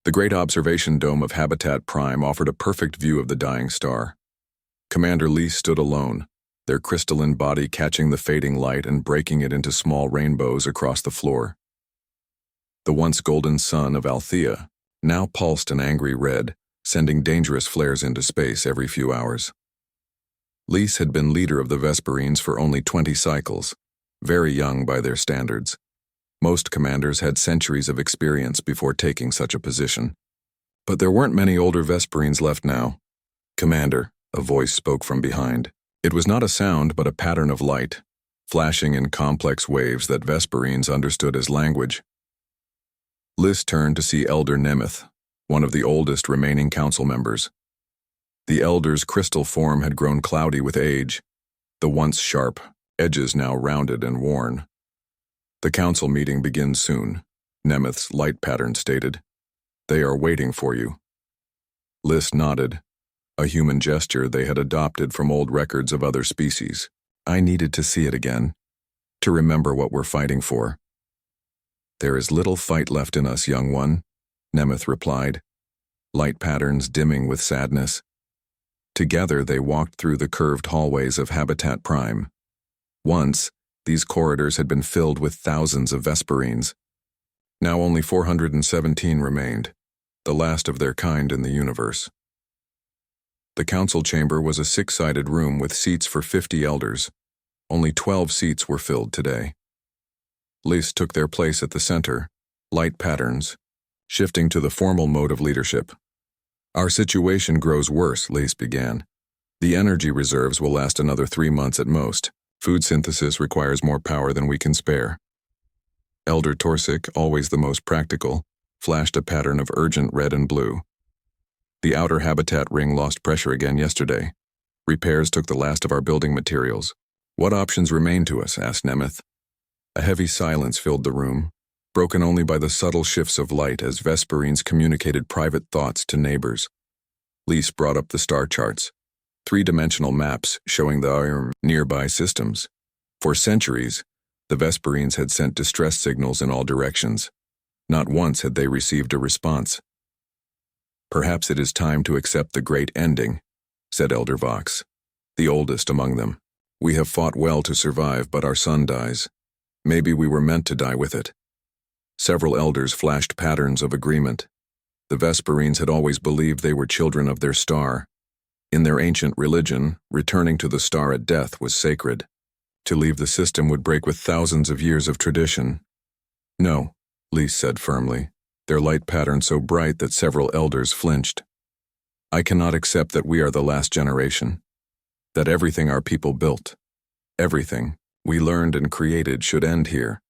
The great observation dome of Habitat Prime offered a perfect view of the dying star. Commander Lee stood alone, their crystalline body catching the fading light and breaking it into small rainbows across the floor. The once golden sun of Althea now pulsed an angry red, sending dangerous flares into space every few hours. Lys had been leader of the Vesperines for only 20 cycles, very young by their standards. Most commanders had centuries of experience before taking such a position. But there weren't many older Vesperines left now. "Commander," a voice spoke from behind. It was not a sound but a pattern of light, flashing in complex waves that Vesperines understood as language. Lys turned to see Elder Nemeth, one of the oldest remaining council members. The Elder's crystal form had grown cloudy with age, the once sharp edges now rounded and worn. "The council meeting begins soon," Nemeth's light pattern stated. "They are waiting for you." Lys nodded, a human gesture they had adopted from old records of other species. "I needed to see it again, to remember what we're fighting for." "There is little fight left in us, young one," Nemeth replied, light patterns dimming with sadness. Together they walked through the curved hallways of Habitat Prime. Once, these corridors had been filled with thousands of Vesperines. Now only 417 remained, the last of their kind in the universe. The council chamber was a 6-sided room with seats for 50 elders. Only 12 seats were filled today. Lys took their place at the center, light patterns, shifting to the formal mode of leadership. "Our situation grows worse," Lys began. "The energy reserves will last another 3 months at most. Food synthesis requires more power than we can spare." Elder Torsic, always the most practical, flashed a pattern of urgent red and blue. "The outer habitat ring lost pressure again yesterday. Repairs took the last of our building materials. What options remain to us?" asked Nemeth. A heavy silence filled the room, broken only by the subtle shifts of light as Vesperines communicated private thoughts to neighbors. Lys brought up the star charts, 3-dimensional maps showing the nearby systems. For centuries, the Vesperines had sent distress signals in all directions. Not once had they received a response. "Perhaps it is time to accept the great ending," said Elder Vox, the oldest among them. "We have fought well to survive, but our sun dies. Maybe we were meant to die with it." Several elders flashed patterns of agreement. The Vesperines had always believed they were children of their star. In their ancient religion, returning to the star at death was sacred. To leave the system would break with thousands of years of tradition. "No," Lys said firmly, their light pattern so bright that several elders flinched. "I cannot accept that we are the last generation. That everything our people built, everything we learned and created should end here."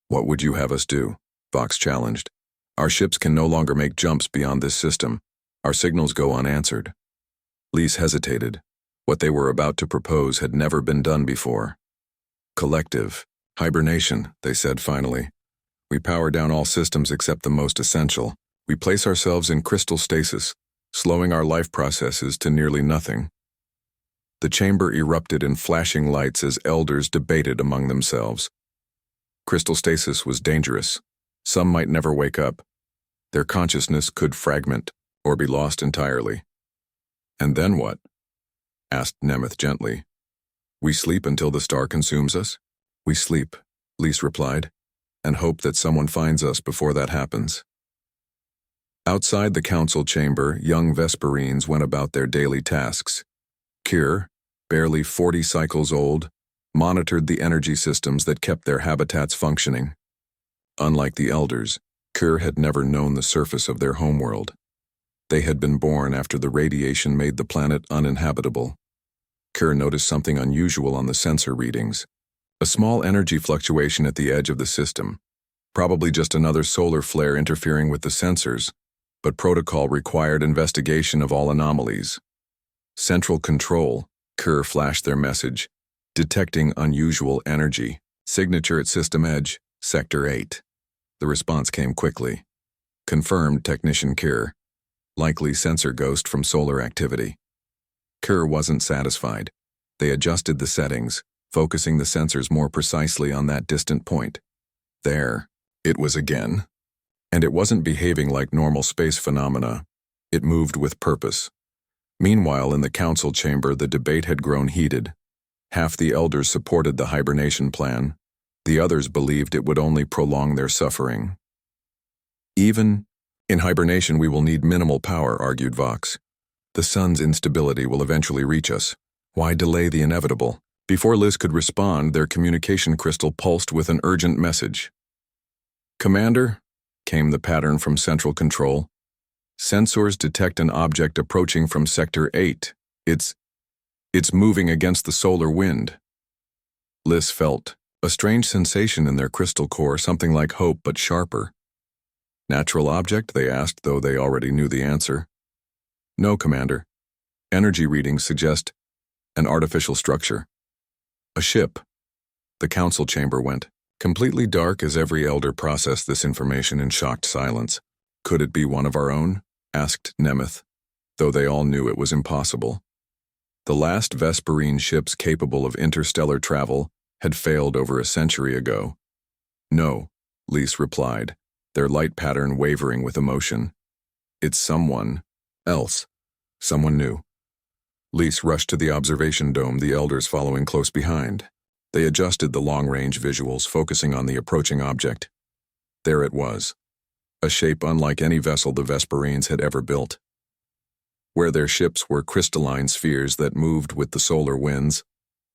"What would you have us do?" Vox challenged. "Our ships can no longer make jumps beyond this system. Our signals go unanswered." Lys hesitated. What they were about to propose had never been done before. "Collective hibernation," they said finally. "We power down all systems except the most essential. We place ourselves in crystal stasis, slowing our life processes to nearly nothing." The chamber erupted in flashing lights as elders debated among themselves. Crystal stasis was dangerous. Some might never wake up. Their consciousness could fragment or be lost entirely. "And then what?" asked Nemeth gently. "We sleep until the star consumes us?" "We sleep," Lys replied, "and hope that someone finds us before that happens." Outside the council chamber, young Vesperines went about their daily tasks. Kyr, barely 40 cycles old, monitored the energy systems that kept their habitats functioning. Unlike the elders, Kyr had never known the surface of their homeworld. They had been born after the radiation made the planet uninhabitable. Kyr noticed something unusual on the sensor readings. A small energy fluctuation at the edge of the system. Probably just another solar flare interfering with the sensors, but protocol required investigation of all anomalies. "Central Control," Kyr flashed their message. "Detecting unusual energy. Signature at system edge, Sector 8. The response came quickly. "Confirmed, Technician Kyr. Likely sensor ghost from solar activity." Kyr wasn't satisfied. They adjusted the settings, focusing the sensors more precisely on that distant point. There, it was again. And it wasn't behaving like normal space phenomena. It moved with purpose. Meanwhile, in the council chamber, the debate had grown heated. Half the elders supported the hibernation plan. The others believed it would only prolong their suffering. Even in hibernation, we will need minimal power, argued Vox. The sun's instability will eventually reach us. Why delay the inevitable? Before Liz could respond, their communication crystal pulsed with an urgent message. Commander, came the pattern from Central Control. Sensors detect an object approaching from Sector 8. It's moving against the solar wind. Liz felt a strange sensation in their crystal core, something like hope but sharper. Natural object, they asked, though they already knew the answer. No, Commander. Energy readings suggest an artificial structure. A ship. The council chamber went completely dark as every elder processed this information in shocked silence. Could it be one of our own? Asked Nemeth, though they all knew it was impossible. The last Vesperine ships capable of interstellar travel had failed over a century ago. No, Lise replied, their light pattern wavering with emotion. It's someone else. Someone new. Lise rushed to the observation dome, the elders following close behind. They adjusted the long-range visuals, focusing on the approaching object. There it was, a shape unlike any vessel the Vesperines had ever built. Where their ships were crystalline spheres that moved with the solar winds,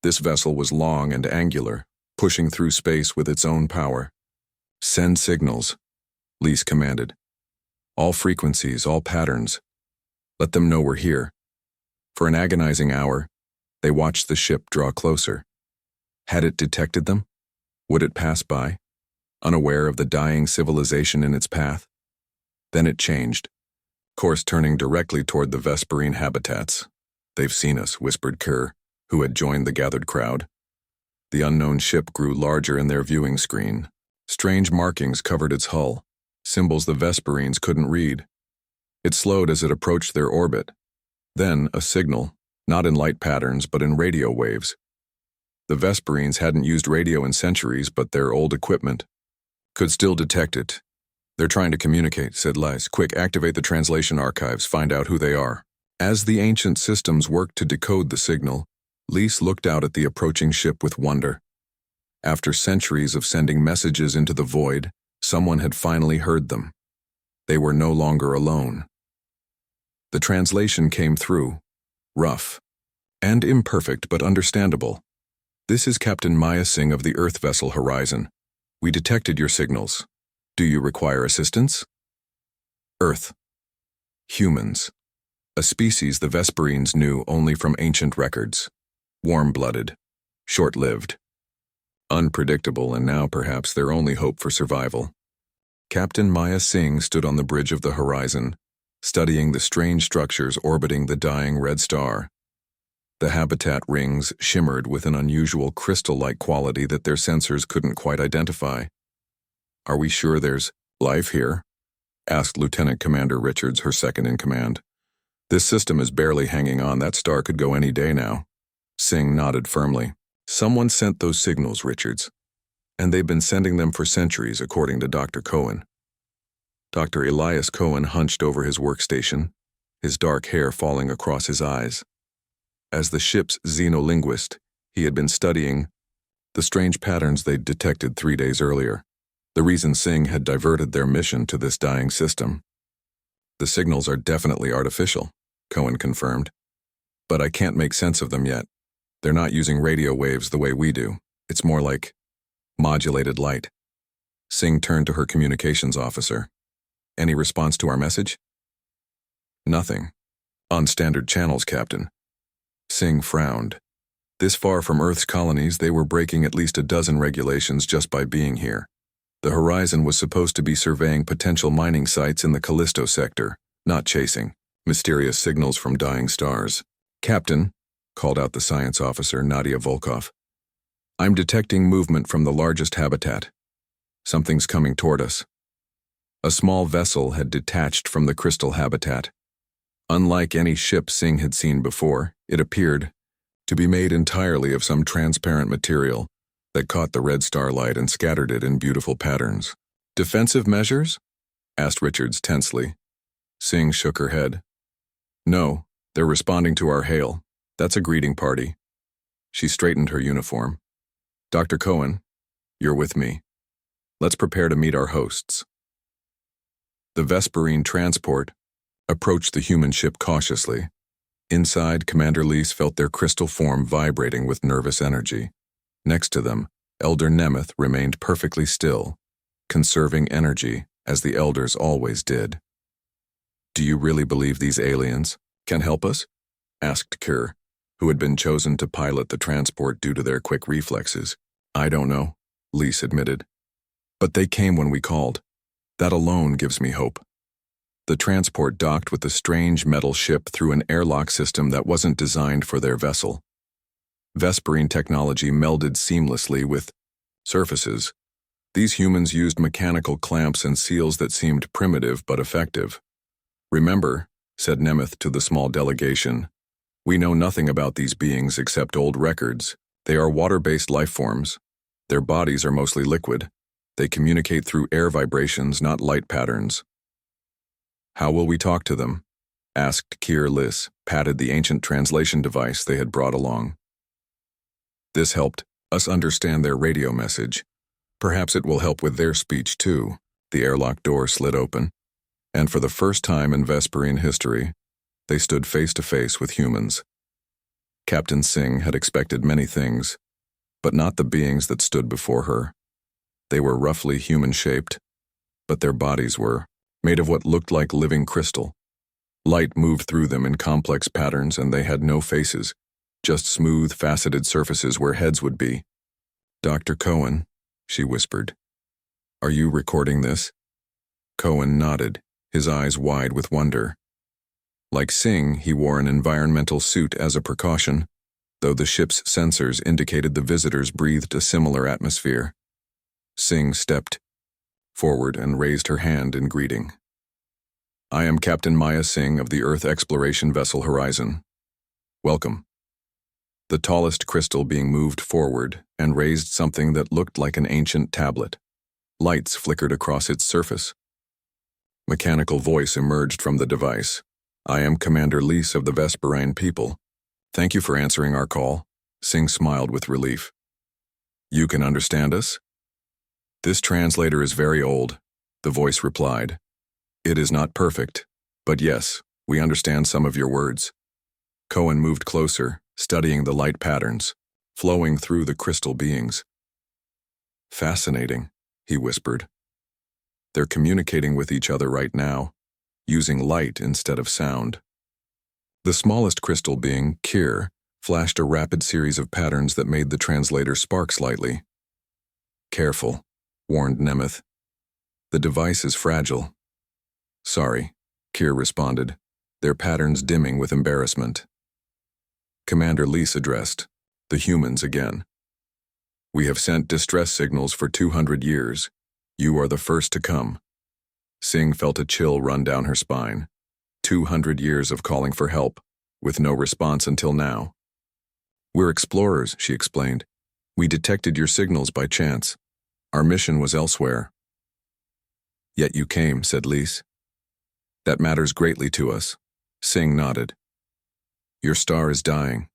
this vessel was long and angular, pushing through space with its own power. Send signals, Lise commanded. All frequencies, all patterns. Let them know we're here. For an agonizing hour, they watched the ship draw closer. Had it detected them? Would it pass by, unaware of the dying civilization in its path? Then it changed, course turning directly toward the Vesperine habitats. They've seen us, whispered Kerr, who had joined the gathered crowd. The unknown ship grew larger in their viewing screen. Strange markings covered its hull, symbols the Vesperines couldn't read. It slowed as it approached their orbit. Then, a signal, not in light patterns but in radio waves. The Vesperines hadn't used radio in centuries, but their old equipment could still detect it. They're trying to communicate, said Lise. Quick, activate the translation archives, find out who they are. As the ancient systems worked to decode the signal, Lise looked out at the approaching ship with wonder. After centuries of sending messages into the void, someone had finally heard them. They were no longer alone. The translation came through, rough and imperfect but understandable. This is Captain Maya Singh of the Earth vessel Horizon. We detected your signals. Do you require assistance? Earth. Humans. A species the Vesperines knew only from ancient records. Warm-blooded. Short-lived. Unpredictable, and now perhaps their only hope for survival. Captain Maya Singh stood on the bridge of the Horizon, studying the strange structures orbiting the dying red star. The habitat rings shimmered with an unusual crystal-like quality that their sensors couldn't quite identify. Are we sure there's life here? Asked Lieutenant Commander Richards, her second-in-command. This system is barely hanging on. That star could go any day now. Singh nodded firmly. Someone sent those signals, Richards. And they've been sending them for centuries, according to Dr. Cohen. Dr. Elias Cohen hunched over his workstation, his dark hair falling across his eyes. As the ship's xenolinguist, he had been studying the strange patterns they'd detected 3 days earlier. The reason Singh had diverted their mission to this dying system. The signals are definitely artificial, Cohen confirmed. But I can't make sense of them yet. They're not using radio waves the way we do. It's more like modulated light. Singh turned to her communications officer. Any response to our message? Nothing. On standard channels, Captain. Singh frowned. This far from Earth's colonies, they were breaking at least a dozen regulations just by being here. The Horizon was supposed to be surveying potential mining sites in the Callisto sector, not chasing mysterious signals from dying stars. Captain, called out the science officer, Nadia Volkov. I'm detecting movement from the largest habitat. Something's coming toward us. A small vessel had detached from the crystal habitat. Unlike any ship Singh had seen before, it appeared to be made entirely of some transparent material that caught the red starlight and scattered it in beautiful patterns. Defensive measures? asked Richards tensely. Singh shook her head. No, they're responding to our hail. That's a greeting party. She straightened her uniform. Dr. Cohen, you're with me. Let's prepare to meet our hosts. The Vesperine transport approached the human ship cautiously. Inside, Commander Lees felt their crystal form vibrating with nervous energy. Next to them, Elder Nemeth remained perfectly still, conserving energy as the elders always did. Do you really believe these aliens can help us? Asked Kerr, who had been chosen to pilot the transport due to their quick reflexes. I don't know, Lees admitted. But they came when we called. That alone gives me hope. The transport docked with the strange metal ship through an airlock system that wasn't designed for their vessel. Vesperine technology melded seamlessly with surfaces. These humans used mechanical clamps and seals that seemed primitive but effective. Remember, said Nemeth to the small delegation, we know nothing about these beings except old records. They are water-based life forms. Their bodies are mostly liquid. They communicate through air vibrations, not light patterns. How will we talk to them? Asked Keir Liss, patted the ancient translation device they had brought along. This helped us understand their radio message. Perhaps it will help with their speech too. The airlock door slid open, and for the first time in Vesperine history, they stood face to face with humans. Captain Singh had expected many things, but not the beings that stood before her. They were roughly human-shaped, but their bodies were made of what looked like living crystal. Light moved through them in complex patterns, and they had no faces, just smooth, faceted surfaces where heads would be. Dr. Cohen, she whispered, are you recording this? Cohen nodded, his eyes wide with wonder. Like Singh, he wore an environmental suit as a precaution, though the ship's sensors indicated the visitors breathed a similar atmosphere. Singh stepped forward and raised her hand in greeting. I am Captain Maya Singh of the Earth exploration vessel Horizon. Welcome. The tallest crystal being moved forward and raised something that looked like an ancient tablet. Lights flickered across its surface. Mechanical voice emerged from the device. I am Commander Lees of the Vesperine people. Thank you for answering our call. Singh smiled with relief. You can understand us? This translator is very old, the voice replied. It is not perfect, but yes, we understand some of your words. Cohen moved closer, studying the light patterns, flowing through the crystal beings. Fascinating, he whispered. They're communicating with each other right now, using light instead of sound. The smallest crystal being, Kir, flashed a rapid series of patterns that made the translator spark slightly. Careful, warned Nemeth. The device is fragile. Sorry, Kir responded, their patterns dimming with embarrassment. Commander Lees addressed, the humans again. We have sent distress signals for 200 years. You are the first to come. Singh felt a chill run down her spine. 200 years of calling for help, with no response until now. We're explorers, she explained. We detected your signals by chance. Our mission was elsewhere. Yet you came, said Lees. That matters greatly to us. Singh nodded. Your star is dying.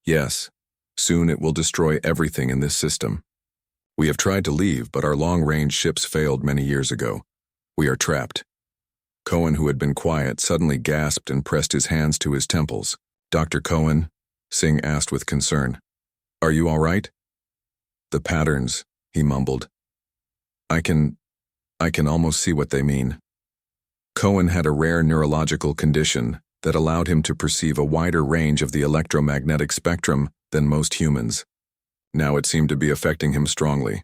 Yes, soon it will destroy everything in this system. We have tried to leave, but our long-range ships failed many years ago. We are trapped. Cohen, who had been quiet, suddenly gasped and pressed his hands to his temples. Dr. Cohen, Singh asked with concern. Are you all right? The patterns, he mumbled. I can almost see what they mean. Cohen had a rare neurological condition that allowed him to perceive a wider range of the electromagnetic spectrum than most humans. Now it seemed to be affecting him strongly.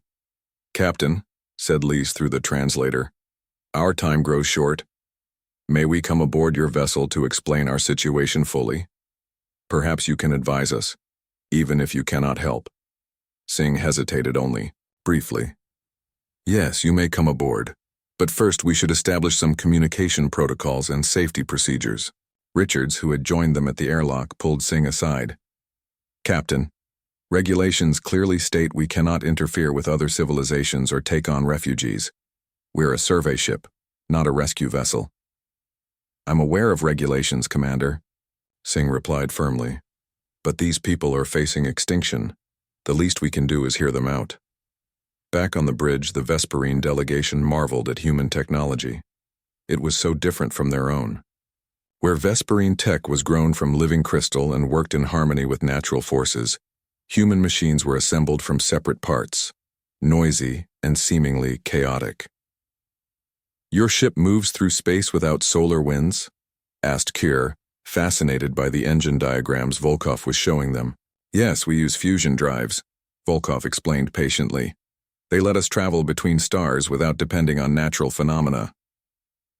Captain, said Lees through the translator, our time grows short. May we come aboard your vessel to explain our situation fully? Perhaps you can advise us, even if you cannot help. Singh hesitated only, briefly. Yes, you may come aboard, but first we should establish some communication protocols and safety procedures. Richards, who had joined them at the airlock, pulled Singh aside. Captain, regulations clearly state we cannot interfere with other civilizations or take on refugees. We're a survey ship. not a rescue vessel. I'm aware of regulations, Commander, Singh replied firmly. But these people are facing extinction. The least we can do is hear them out. Back on the bridge, the Vesperine delegation marveled at human technology. It was so different from their own. Where Vesperine tech was grown from living crystal and worked in harmony with natural forces, human machines were assembled from separate parts, noisy and seemingly chaotic. Your ship moves through space without solar winds? Asked Kier, fascinated by the engine diagrams Volkov was showing them. Yes, we use fusion drives, Volkov explained patiently. They let us travel between stars without depending on natural phenomena.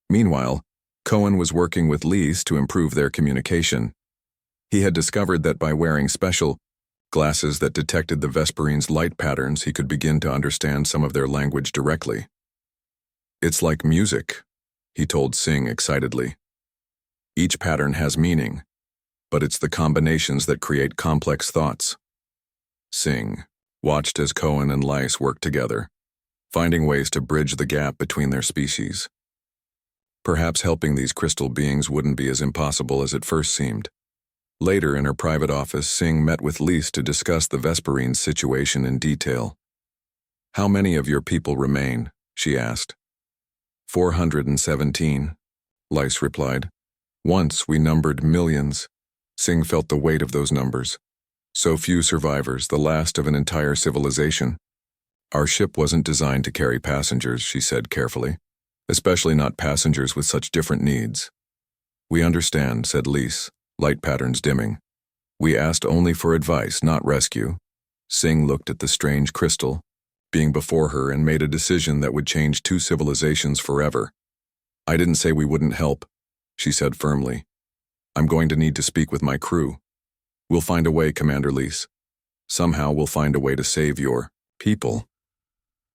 Meanwhile, Cohen was working with Lise to improve their communication. He had discovered that by wearing special glasses that detected the Vesperine's light patterns, he could begin to understand some of their language directly. It's like music, he told Singh excitedly. Each pattern has meaning, but it's the combinations that create complex thoughts. Singh watched as Cohen and Lise worked together, finding ways to bridge the gap between their species. Perhaps helping these crystal beings wouldn't be as impossible as it first seemed. Later, in her private office, Singh met with Lise to discuss the Vesperine's situation in detail. How many of your people remain? She asked. 417, Lise replied. Once we numbered millions. Singh felt the weight of those numbers. So few survivors, the last of an entire civilization. Our ship wasn't designed to carry passengers, she said carefully. Especially not passengers with such different needs. We understand, said Lise, light patterns dimming. We asked only for advice, not rescue. Singh looked at the strange crystal, being before her, and made a decision that would change two civilizations forever. I didn't say we wouldn't help, she said firmly. I'm going to need to speak with my crew. We'll find a way, Commander Lise. Somehow we'll find a way to save your people.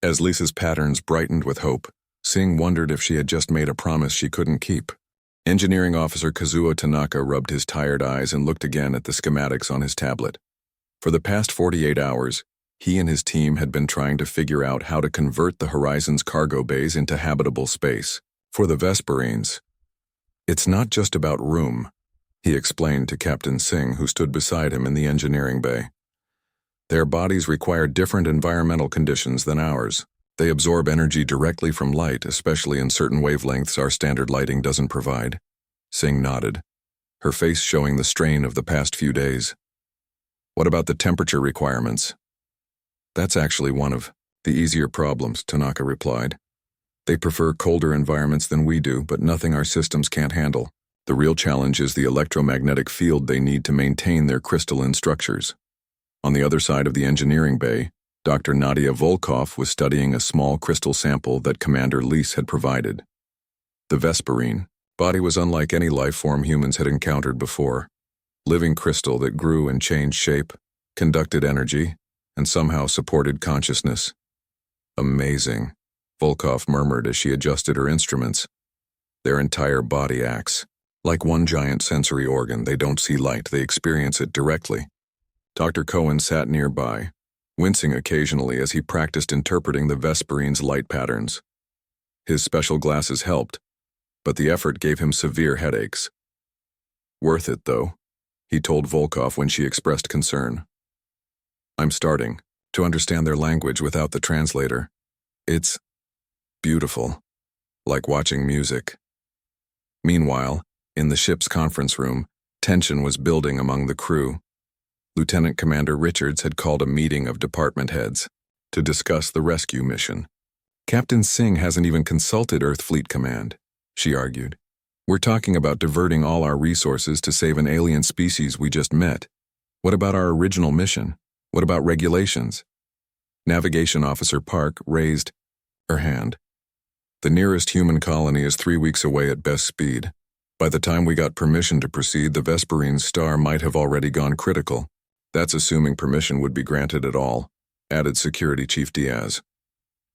As Lisa's patterns brightened with hope, Singh wondered if she had just made a promise she couldn't keep. Engineering Officer Kazuo Tanaka rubbed his tired eyes and looked again at the schematics on his tablet. For the past 48 hours, he and his team had been trying to figure out how to convert the Horizon's cargo bays into habitable space. For the Vesperines, it's not just about room, he explained to Captain Singh, who stood beside him in the engineering bay. Their bodies require different environmental conditions than ours. They absorb energy directly from light, especially in certain wavelengths our standard lighting doesn't provide. Singh nodded, her face showing the strain of the past few days. What about the temperature requirements? That's actually one of the easier problems, Tanaka replied. They prefer colder environments than we do, but nothing our systems can't handle. The real challenge is the electromagnetic field they need to maintain their crystalline structures. On the other side of the engineering bay, Dr. Nadia Volkov was studying a small crystal sample that Commander Lise had provided. The Vesperine body was unlike any life form humans had encountered before. Living crystal that grew and changed shape, conducted energy, and somehow supported consciousness. Amazing, Volkov murmured as she adjusted her instruments. Their entire body acts like one giant sensory organ. They don't see light, they experience it directly. Dr. Cohen sat nearby, wincing occasionally as he practiced interpreting the Vesperine's light patterns. His special glasses helped, but the effort gave him severe headaches. Worth it, though, he told Volkov when she expressed concern. I'm starting to understand their language without the translator. It's beautiful, like watching music. Meanwhile, in the ship's conference room, tension was building among the crew. Lieutenant Commander Richards had called a meeting of department heads to discuss the rescue mission. Captain Singh hasn't even consulted Earth Fleet Command, she argued. We're talking about diverting all our resources to save an alien species we just met. What about our original mission? What about regulations? Navigation Officer Park raised her hand. The nearest human colony is 3 weeks away at best speed. By the time we got permission to proceed, the Vesperine's star might have already gone critical. That's assuming permission would be granted at all, added Security Chief Diaz.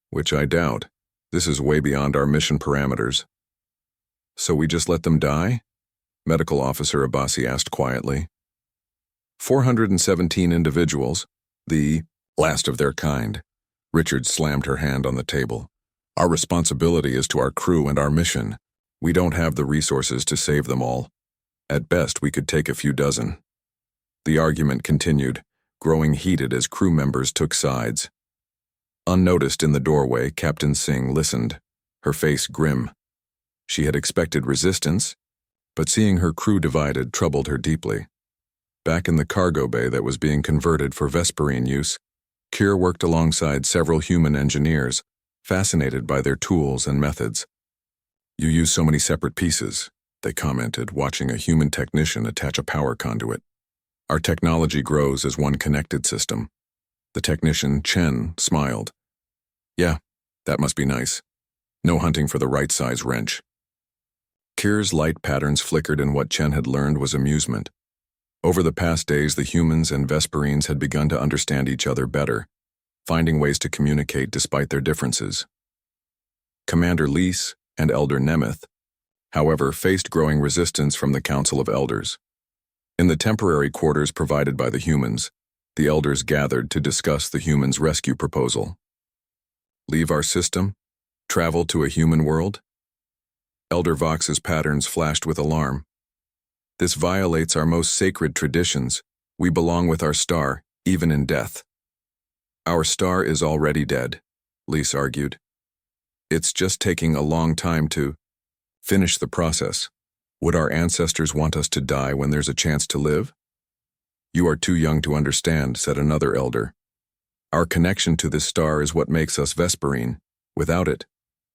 Which I doubt. This is way beyond our mission parameters. So we just let them die? Medical Officer Abbasi asked quietly. 417 individuals, the last of their kind. Richard slammed her hand on the table. Our responsibility is to our crew and our mission. We don't have the resources to save them all. At best, we could take a few dozen. The argument continued, growing heated as crew members took sides. Unnoticed in the doorway, Captain Singh listened, her face grim. She had expected resistance, but seeing her crew divided troubled her deeply. Back in the cargo bay that was being converted for Vesperine use, Kier worked alongside several human engineers, fascinated by their tools and methods. "You use so many separate pieces," they commented, watching a human technician attach a power conduit. "Our technology grows as one connected system." The technician, Chen, smiled. "Yeah, that must be nice. No hunting for the right size wrench." Kier's light patterns flickered, and what Chen had learned was amusement. Over the past days, the humans and Vesperines had begun to understand each other better, finding ways to communicate despite their differences. Commander Lys and Elder Nemeth, however, faced growing resistance from the Council of Elders. In the temporary quarters provided by the humans, the elders gathered to discuss the humans' rescue proposal. Leave our system? Travel to a human world? Elder Vox's patterns flashed with alarm. "This violates our most sacred traditions. We belong with our star, even in death." "Our star is already dead," Lys argued. "It's just taking a long time to finish the process. Would our ancestors want us to die when there's a chance to live?" "You are too young to understand," said another elder. "Our connection to this star is what makes us Vesperine. Without it,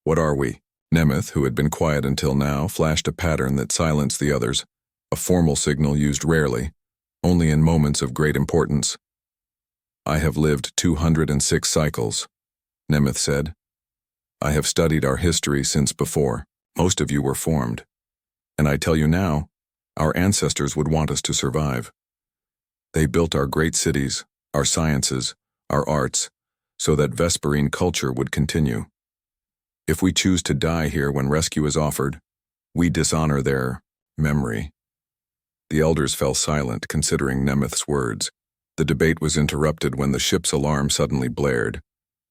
what are we?" Nemeth, who had been quiet until now, flashed a pattern that silenced the others, a formal signal used rarely, only in moments of great importance. "I have lived 206 cycles," Nemeth said. "I have studied our history since before most of you were formed. And I tell you now, our ancestors would want us to survive. They built our great cities, our sciences, our arts, so that Vesperine culture would continue. If we choose to die here when rescue is offered, we dishonor their memory." The elders fell silent, considering Nemeth's words. The debate was interrupted when the ship's alarm suddenly blared.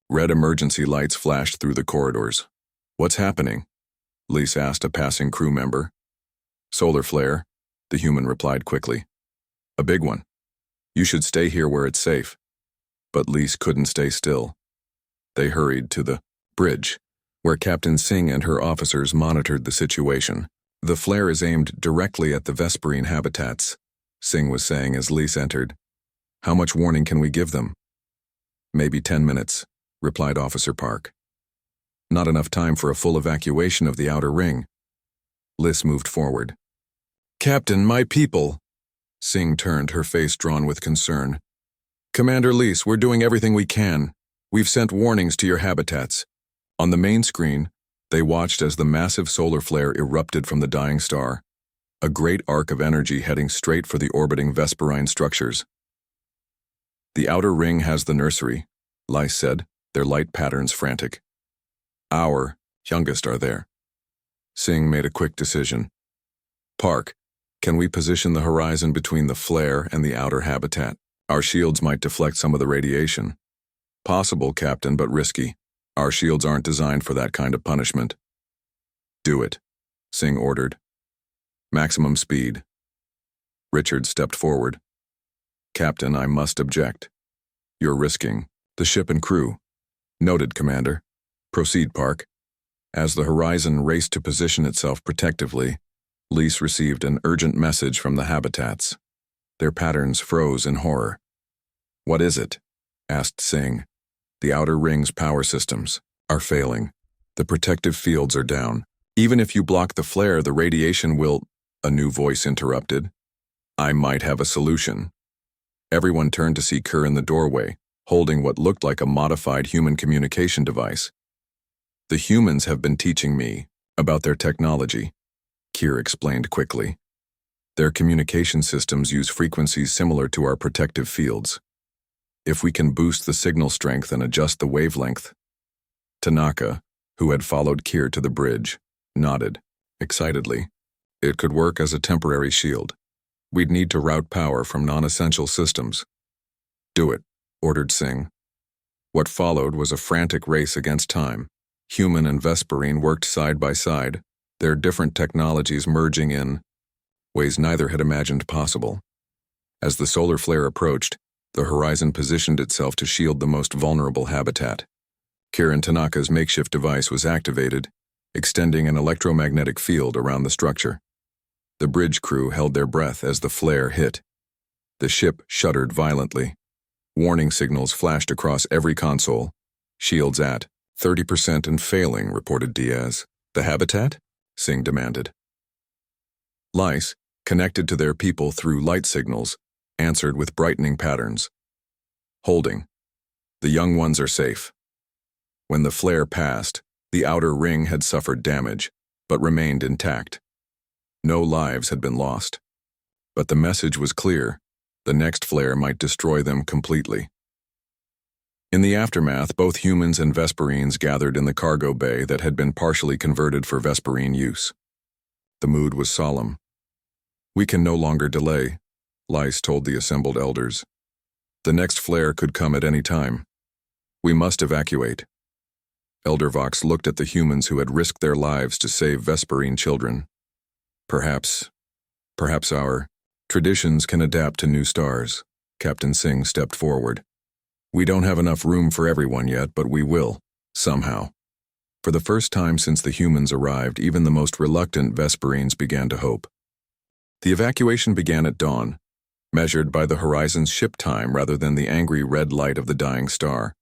Red emergency lights flashed through the corridors. "What's happening?" Lys asked a passing crew member. "Solar flare," the human replied quickly. "A big one. You should stay here where it's safe." But Lys couldn't stay still. They hurried to the bridge, where Captain Singh and her officers monitored the situation. "The flare is aimed directly at the Vesperine habitats," Singh was saying as Lys entered. "How much warning can we give them?" "Maybe 10 minutes, replied Officer Park. "Not enough time for a full evacuation of the outer ring." Lys moved forward. "Captain, my people!" Singh turned, her face drawn with concern. "Commander Lys, we're doing everything we can. We've sent warnings to your habitats." On the main screen, they watched as the massive solar flare erupted from the dying star, a great arc of energy heading straight for the orbiting Vesperine structures. "The outer ring has the nursery," Lys said, their light patterns frantic. "Our youngest are there." Singh made a quick decision. "Park, can we position the horizon between the flare and the outer habitat? Our shields might deflect some of the radiation." "Possible, Captain, but risky. Our shields aren't designed for that kind of punishment." "Do it," Singh ordered. "Maximum speed." Richard stepped forward. "Captain, I must object. You're risking the ship and crew." "Noted, Commander. Proceed, Park." As the horizon raced to position itself protectively, Lys received an urgent message from the habitats. Their patterns froze in horror. "What is it?" asked Singh. "The outer ring's power systems are failing. The protective fields are down. Even if you block the flare, the radiation will—" A new voice interrupted. "I might have a solution." Everyone turned to see Kerr in the doorway, holding what looked like a modified human communication device. "The humans have been teaching me about their technology," Kerr explained quickly. "Their communication systems use frequencies similar to our protective fields. If we can boost the signal strength and adjust the wavelength." Tanaka, who had followed Kerr to the bridge, nodded excitedly. "It could work as a temporary shield. We'd need to route power from non-essential systems." "Do it," ordered Singh. What followed was a frantic race against time. Human and Vesperine worked side by side, their different technologies merging in ways neither had imagined possible. As the solar flare approached, the horizon positioned itself to shield the most vulnerable habitat. Kiran Tanaka's makeshift device was activated, extending an electromagnetic field around the structure. The bridge crew held their breath as the flare hit. The ship shuddered violently. Warning signals flashed across every console. Shields at 30% and failing, reported Diaz. The habitat? Singh demanded. Lice, connected to their people through light signals, answered with brightening patterns. Holding. The young ones are safe. When the flare passed, the outer ring had suffered damage, but remained intact. No lives had been lost. But the message was clear. The next flare might destroy them completely. In the aftermath, both humans and Vesperines gathered in the cargo bay that had been partially converted for Vesperine use. The mood was solemn. We can no longer delay, Lice told the assembled elders. The next flare could come at any time. We must evacuate. Elder Vox looked at the humans who had risked their lives to save Vesperine children. Perhaps our traditions can adapt to new stars. Captain Singh stepped forward. We don't have enough room for everyone yet, but we will, somehow. For the first time since the humans arrived, even the most reluctant Vesperines began to hope. The evacuation began at dawn, measured by the horizon's ship time rather than the angry red light of the dying star.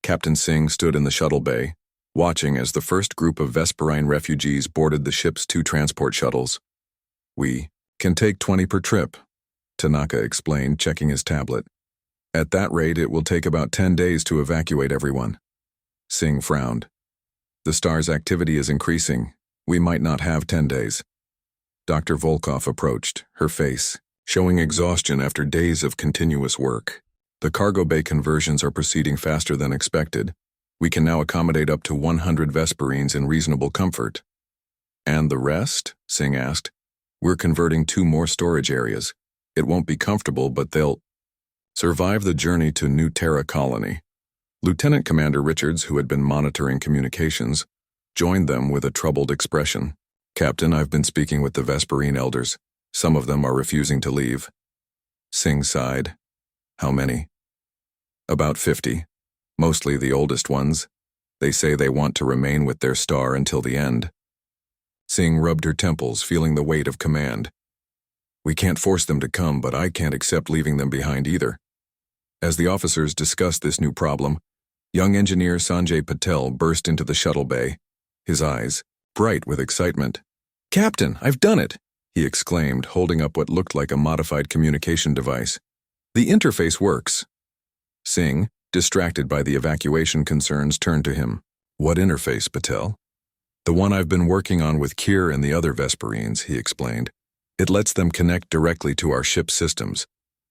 Captain Singh stood in the shuttle bay, watching as the first group of Vesperine refugees boarded the ship's 2 transport shuttles. We can take 20 per trip, Tanaka explained, checking his tablet. At that rate, it will take about 10 days to evacuate everyone. Singh frowned. The star's activity is increasing. We might not have 10 days. Dr. Volkov approached, her face showing exhaustion after days of continuous work. The cargo bay conversions are proceeding faster than expected. We can now accommodate up to 100 Vesperines in reasonable comfort. And the rest? Singh asked. We're converting 2 more storage areas. It won't be comfortable, but they'll survive the journey to New Terra Colony. Lieutenant Commander Richards, who had been monitoring communications, joined them with a troubled expression. Captain, I've been speaking with the Vesperine elders. Some of them are refusing to leave. Singh sighed. How many? About 50. Mostly the oldest ones. They say they want to remain with their star until the end. Singh rubbed her temples, feeling the weight of command. We can't force them to come, but I can't accept leaving them behind either. As the officers discussed this new problem, young engineer Sanjay Patel burst into the shuttle bay, his eyes bright with excitement. Captain, I've done it, he exclaimed, holding up what looked like a modified communication device. The interface works. Singh, distracted by the evacuation concerns, turned to him. What interface, Patel? The one I've been working on with Kier and the other Vesperines, he explained. It lets them connect directly to our ship's systems.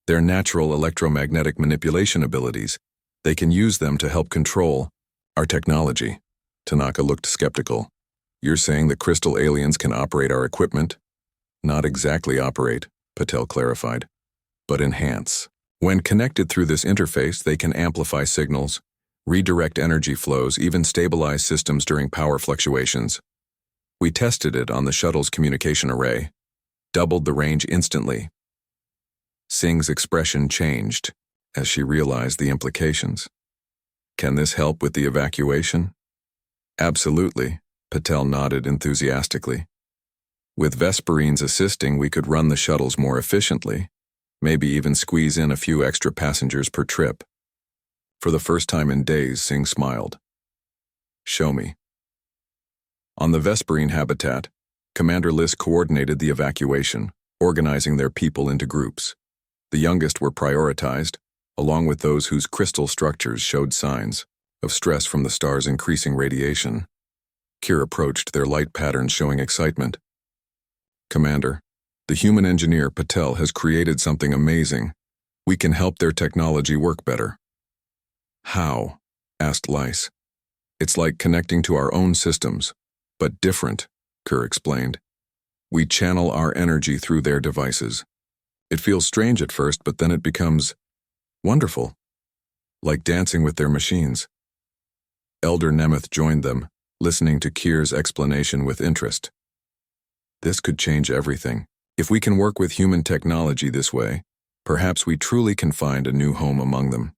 Their natural electromagnetic manipulation abilities. They can use them to help control our technology. Tanaka looked skeptical. You're saying the crystal aliens can operate our equipment? Not exactly operate, Patel clarified, but enhance. When connected through this interface, they can amplify signals, redirect energy flows, even stabilize systems during power fluctuations. We tested it on the shuttle's communication array. Doubled the range instantly. Singh's expression changed as she realized the implications. Can this help with the evacuation? Absolutely, Patel nodded enthusiastically. With Vesperines assisting, we could run the shuttles more efficiently, maybe even squeeze in a few extra passengers per trip. For the first time in days, Singh smiled. Show me. On the Vesperine habitat, Commander Liss coordinated the evacuation, organizing their people into groups. The youngest were prioritized, along with those whose crystal structures showed signs of stress from the star's increasing radiation. Kier approached, their light patterns showing excitement. Commander, the human engineer Patel has created something amazing. We can help their technology work better. How? Asked Lice. It's like connecting to our own systems, but different, Kerr explained. We channel our energy through their devices. It feels strange at first, but then it becomes wonderful, like dancing with their machines. Elder Nemeth joined them, listening to Kier's explanation with interest. This could change everything. If we can work with human technology this way, perhaps we truly can find a new home among them.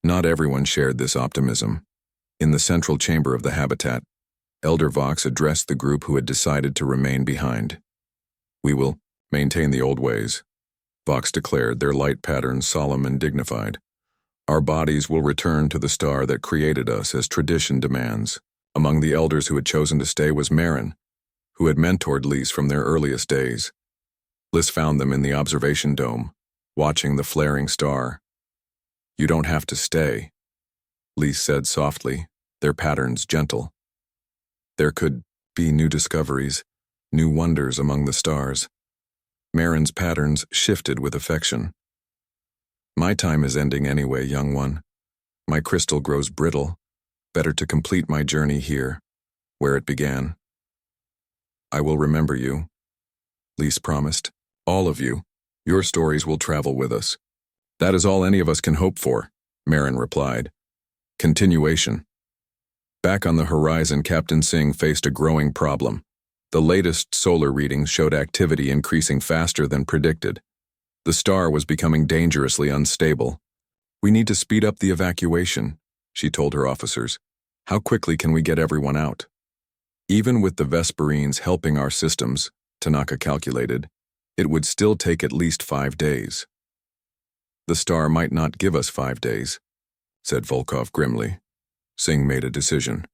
Not everyone shared this optimism. In the central chamber of the habitat, Elder Vox addressed the group who had decided to remain behind. "We will maintain the old ways," Vox declared, their light patterns solemn and dignified. "Our bodies will return to the star that created us as tradition demands." Among the elders who had chosen to stay was Marin, who had mentored Lise from their earliest days. Lise found them in the observation dome, watching the flaring star. "You don't have to stay," Lise said softly, their patterns gentle. "There could be new discoveries, new wonders among the stars." Marin's patterns shifted with affection. "My time is ending anyway, young one. My crystal grows brittle. Better to complete my journey here, where it began." "I will remember you," Lise promised. "All of you. Your stories will travel with us." "That is all any of us can hope for," Marin replied. Continuation. Back on the horizon, Captain Singh faced a growing problem. The latest solar readings showed activity increasing faster than predicted. The star was becoming dangerously unstable. "We need to speed up the evacuation," she told her officers. "How quickly can we get everyone out?" Even with the Vesperines helping our systems, Tanaka calculated, it would still take at least 5 days. "The star might not give us 5 days," said Volkov grimly. Singh made a decision.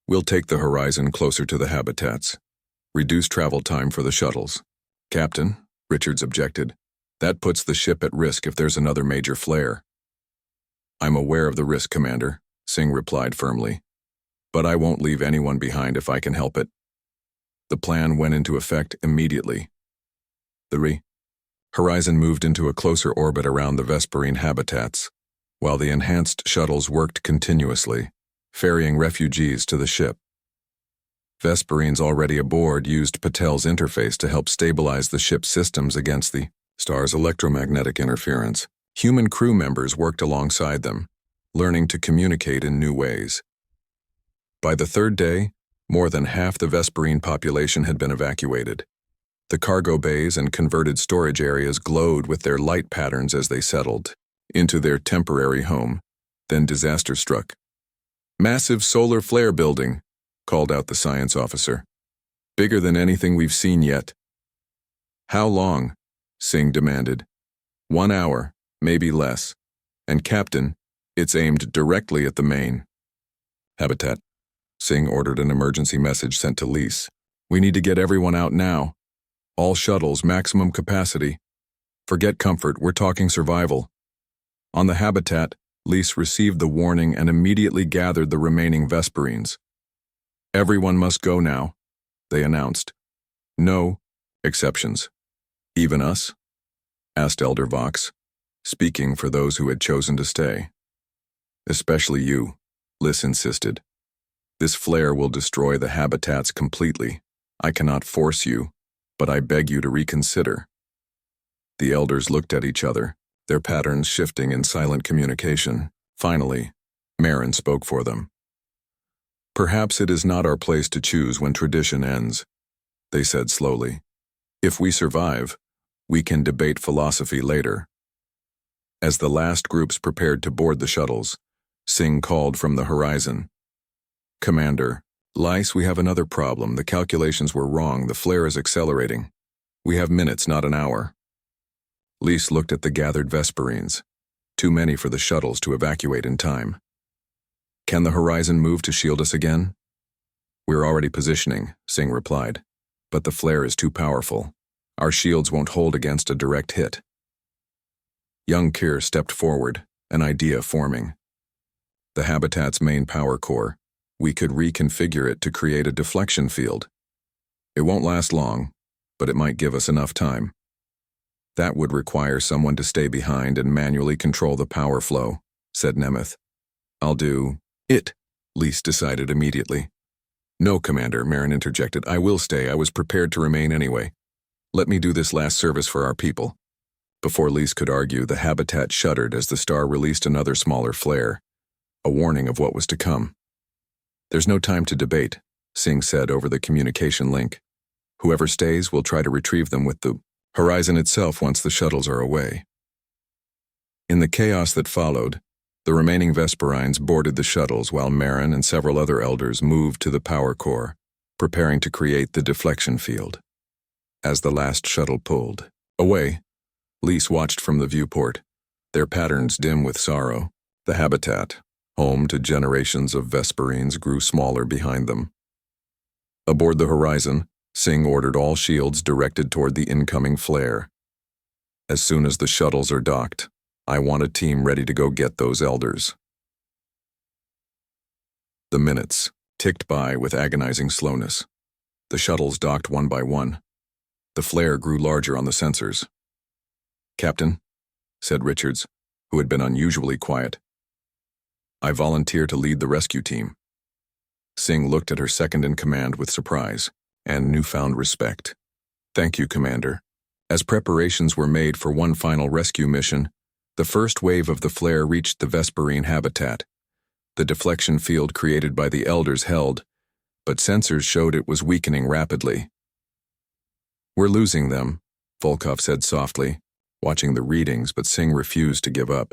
"We'll take the horizon closer to the habitats. Reduce travel time for the shuttles." "Captain," Richards objected, "that puts the ship at risk if there's another major flare." "I'm aware of the risk, Commander," Singh replied firmly. "But I won't leave anyone behind if I can help it." The plan went into effect immediately. The horizon moved into a closer orbit around the Vesperine habitats, while the enhanced shuttles worked continuously, ferrying refugees to the ship. Vesperines already aboard used Patel's interface to help stabilize the ship's systems against the star's electromagnetic interference. Human crew members worked alongside them, learning to communicate in new ways. By the third day, more than half the Vesperine population had been evacuated. The cargo bays and converted storage areas glowed with their light patterns as they settled into their temporary home. Then disaster struck. "Massive solar flare building," called out the science officer. "Bigger than anything we've seen yet." "How long?" Singh demanded. 1 hour, maybe less. And Captain, it's aimed directly at the main habitat. Singh ordered an emergency message sent to Lise. "We need to get everyone out now. All shuttles, maximum capacity. Forget comfort, we're talking survival." On the habitat, Lise received the warning and immediately gathered the remaining Vesperines. "Everyone must go now," they announced. "No exceptions." "Even us?" asked Elder Vox, speaking for those who had chosen to stay. "Especially you," Lise insisted. "This flare will destroy the habitats completely. I cannot force you, but I beg you to reconsider." The elders looked at each other, their patterns shifting in silent communication. Finally, Marin spoke for them. "Perhaps it is not our place to choose when tradition ends," they said slowly. "If we survive, we can debate philosophy later." As the last groups prepared to board the shuttles, Singh called from the horizon. "Commander, Lise, we have another problem. The calculations were wrong. The flare is accelerating. We have minutes, not an hour." Lise looked at the gathered Vesperines. Too many for the shuttles to evacuate in time. "Can the horizon move to shield us again?" "We're already positioning," Singh replied. "But the flare is too powerful. Our shields won't hold against a direct hit." Young Kier stepped forward, an idea forming. "The habitat's main power core. We could reconfigure it to create a deflection field. It won't last long, but it might give us enough time." "That would require someone to stay behind and manually control the power flow," said Nemeth. "I'll do it," Lise decided immediately. "No, Commander," Marin interjected. "I will stay. I was prepared to remain anyway. Let me do this last service for our people." Before Lise could argue, the habitat shuddered as the star released another smaller flare, a warning of what was to come. "There's no time to debate," Singh said over the communication link. Whoever stays will try to retrieve them with the horizon itself once the shuttles are away. In the chaos that followed, the remaining Vesperines boarded the shuttles while Marin and several other elders moved to the power core, preparing to create the deflection field. As the last shuttle pulled away, Lise watched from the viewport, their patterns dim with sorrow. The habitat, home to generations of Vesperines, grew smaller behind them. Aboard the horizon, Singh ordered all shields directed toward the incoming flare. As soon as the shuttles are docked, I want a team ready to go get those elders. The minutes ticked by with agonizing slowness. The shuttles docked one by one. The flare grew larger on the sensors. "Captain," said Richards, who had been unusually quiet, "I volunteer to lead the rescue team." Singh looked at her second-in-command with surprise and newfound respect. "Thank you, Commander." As preparations were made for one final rescue mission, the first wave of the flare reached the Vesperine habitat. The deflection field created by the elders held, but sensors showed it was weakening rapidly. "We're losing them," Volkov said softly, watching the readings, but Singh refused to give up.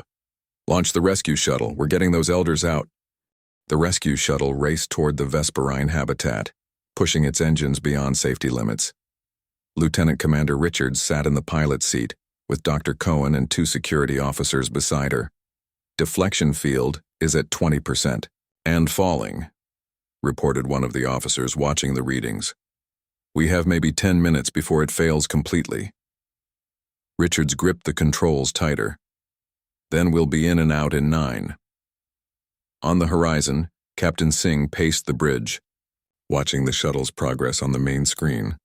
"Launch the rescue shuttle. We're getting those elders out." The rescue shuttle raced toward the Vesperine habitat, pushing its engines beyond safety limits. Lieutenant Commander Richards sat in the pilot's seat, with Dr. Cohen and 2 security officers beside her. "Deflection field is at 20%, and falling," reported one of the officers watching the readings. "We have maybe 10 minutes before it fails completely." Richards gripped the controls tighter. "Then we'll be in and out in 9. On the horizon, Captain Singh paced the bridge, watching the shuttle's progress on the main screen.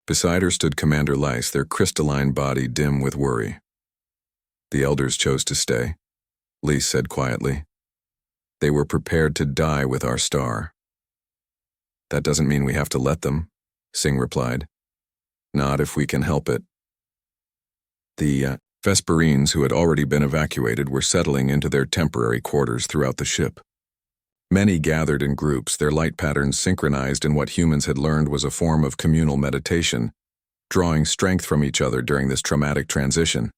Beside her stood Commander Lice, their crystalline body dim with worry. "The elders chose to stay," Lice said quietly. "They were prepared to die with our star." "That doesn't mean we have to let them," Singh replied. "Not if we can help it." The Vesperines, who had already been evacuated, were settling into their temporary quarters throughout the ship. Many gathered in groups, their light patterns synchronized in what humans had learned was a form of communal meditation, drawing strength from each other during this traumatic transition.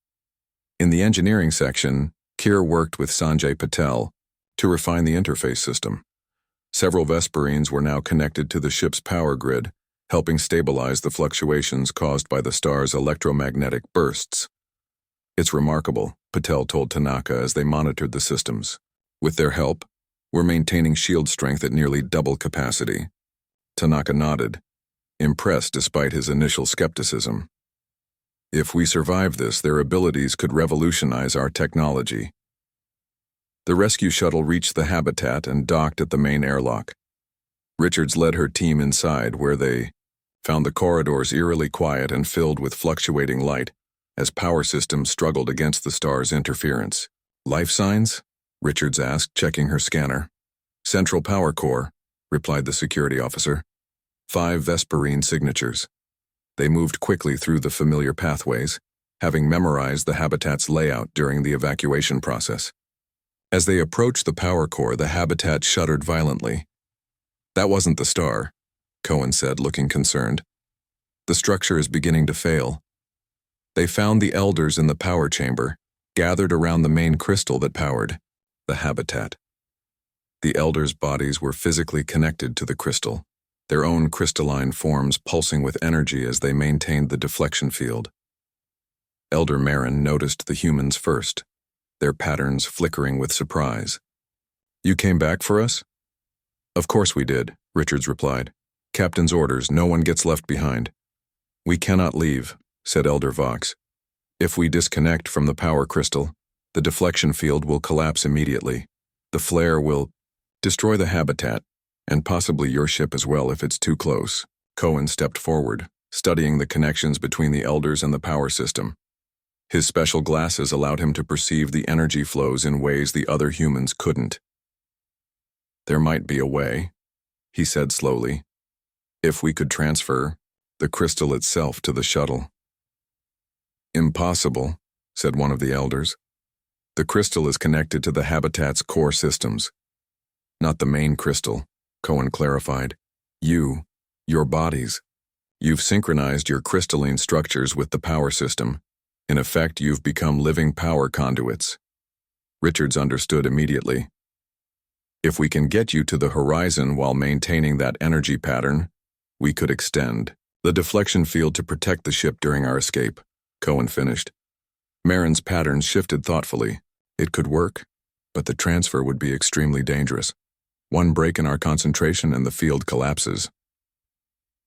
In the engineering section, Kir worked with Sanjay Patel to refine the interface system. Several Vesperines were now connected to the ship's power grid, helping stabilize the fluctuations caused by the star's electromagnetic bursts. "It's remarkable," Patel told Tanaka as they monitored the systems. "With their help, we're maintaining shield strength at nearly double capacity." Tanaka nodded, impressed despite his initial skepticism. "If we survive this, their abilities could revolutionize our technology." The rescue shuttle reached the habitat and docked at the main airlock. Richards led her team inside, where they found the corridors eerily quiet and filled with fluctuating light as power systems struggled against the star's interference. "Life signs?" Richards asked, checking her scanner. "Central power core," replied the security officer. 5 Vesperine signatures. They moved quickly through the familiar pathways, having memorized the habitat's layout during the evacuation process. As they approached the power core, the habitat shuddered violently. "That wasn't the star," Cohen said, looking concerned. "The structure is beginning to fail." They found the elders in the power chamber, gathered around the main crystal that powered the habitat. The elders' bodies were physically connected to the crystal, their own crystalline forms pulsing with energy as they maintained the deflection field. Elder Marin noticed the humans first, their patterns flickering with surprise. "You came back for us?" "Of course we did," Richards replied. "Captain's orders, no one gets left behind." "We cannot leave," said Elder Vox. "If we disconnect from the power crystal, the deflection field will collapse immediately. The flare will destroy the habitat, and possibly your ship as well if it's too close." Cohen stepped forward, studying the connections between the elders and the power system. His special glasses allowed him to perceive the energy flows in ways the other humans couldn't. "There might be a way," he said slowly, "if we could transfer the crystal itself to the shuttle." "Impossible," said one of the elders. "The crystal is connected to the habitat's core systems." "Not the main crystal," Cohen clarified. Your bodies. You've synchronized your crystalline structures with the power system. In effect, you've become living power conduits. Richards understood immediately. If we can get you to the horizon while maintaining that energy pattern, we could extend the deflection field to protect the ship during our escape, Cohen finished. Marin's patterns shifted thoughtfully. It could work, but the transfer would be extremely dangerous. One break in our concentration and the field collapses.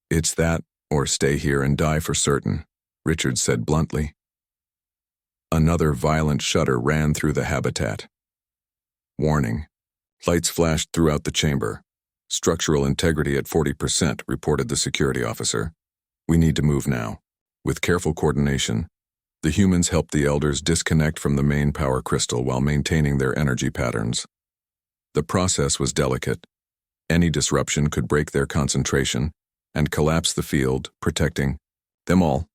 It's that, or stay here and die for certain, Richards said bluntly. Another violent shudder ran through the habitat. Warning. Lights flashed throughout the chamber. Structural integrity at 40%, reported the security officer. We need to move now. With careful coordination, the humans helped the elders disconnect from the main power crystal while maintaining their energy patterns. The process was delicate. Any disruption could break their concentration and collapse the field, protecting them all.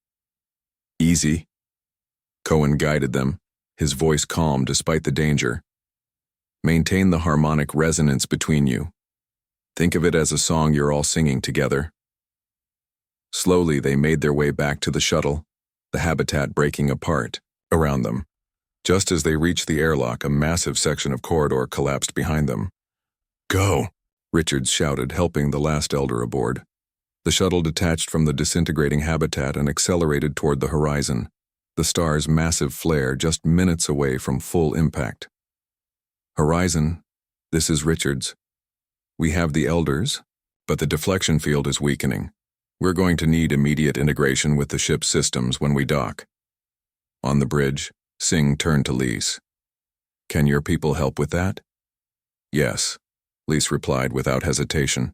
Easy. Cohen guided them, his voice calm despite the danger. Maintain the harmonic resonance between you. Think of it as a song you're all singing together. Slowly, they made their way back to the shuttle, the habitat breaking apart around them. Just as they reached the airlock, a massive section of corridor collapsed behind them. Go, Richards shouted, helping the last elder aboard. The shuttle detached from the disintegrating habitat and accelerated toward the horizon, the star's massive flare just minutes away from full impact. Horizon, this is Richards. We have the elders, but the deflection field is weakening. We're going to need immediate integration with the ship's systems when we dock. On the bridge, Singh turned to Lise. Can your people help with that? Yes, Lise replied without hesitation.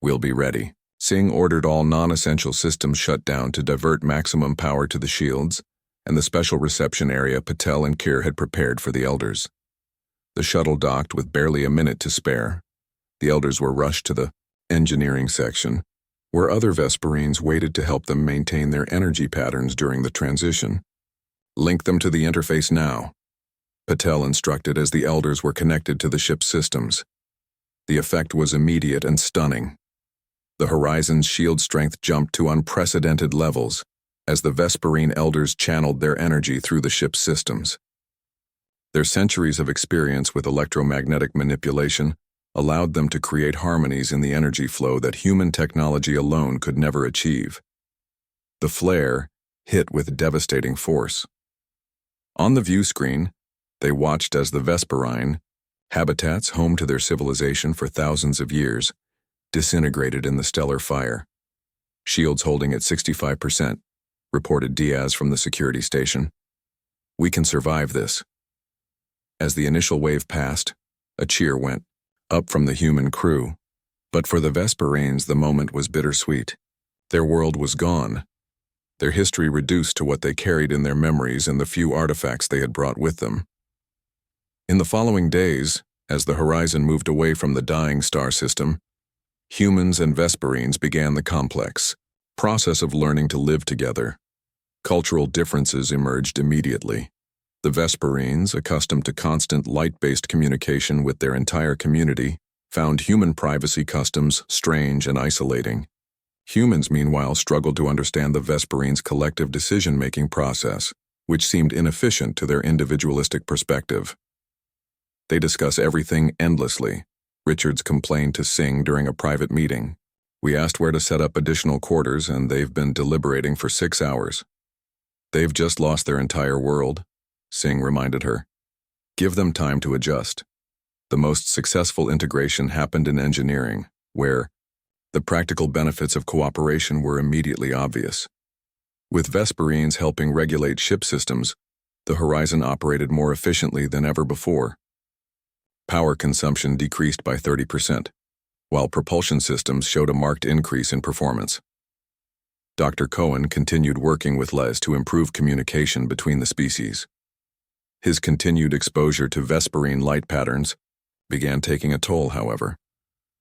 We'll be ready. Singh ordered all non-essential systems shut down to divert maximum power to the shields and the special reception area Patel and Keir had prepared for the elders. The shuttle docked with barely a minute to spare. The elders were rushed to the engineering section, where other Vesperines waited to help them maintain their energy patterns during the transition. Link them to the interface now, Patel instructed as the elders were connected to the ship's systems. The effect was immediate and stunning. The Horizon's shield strength jumped to unprecedented levels as the Vesperine elders channeled their energy through the ship's systems. Their centuries of experience with electromagnetic manipulation allowed them to create harmonies in the energy flow that human technology alone could never achieve. The flare hit with devastating force. On the view screen, they watched as the Vesperine, habitats home to their civilization for thousands of years, disintegrated in the stellar fire. Shields holding at 65%, reported Diaz from the security station. We can survive this. As the initial wave passed, a cheer went up from the human crew. But for the Vesperines, the moment was bittersweet. Their world was gone. Their history reduced to what they carried in their memories and the few artifacts they had brought with them. In the following days, as the Horizon moved away from the dying star system, humans and Vesperines began the complex process of learning to live together. Cultural differences emerged immediately. The Vesperines, accustomed to constant light-based communication with their entire community, found human privacy customs strange and isolating. Humans, meanwhile, struggled to understand the Vesperines' collective decision-making process, which seemed inefficient to their individualistic perspective. They discuss everything endlessly, Richards complained to Singh during a private meeting. We asked where to set up additional quarters, and they've been deliberating for 6 hours. They've just lost their entire world, Singh reminded her. Give them time to adjust. The most successful integration happened in engineering, where the practical benefits of cooperation were immediately obvious. With Vesperines helping regulate ship systems, the Horizon operated more efficiently than ever before. Power consumption decreased by 30%, while propulsion systems showed a marked increase in performance. Dr. Cohen continued working with Les to improve communication between the species. His continued exposure to Vesperine light patterns began taking a toll, however.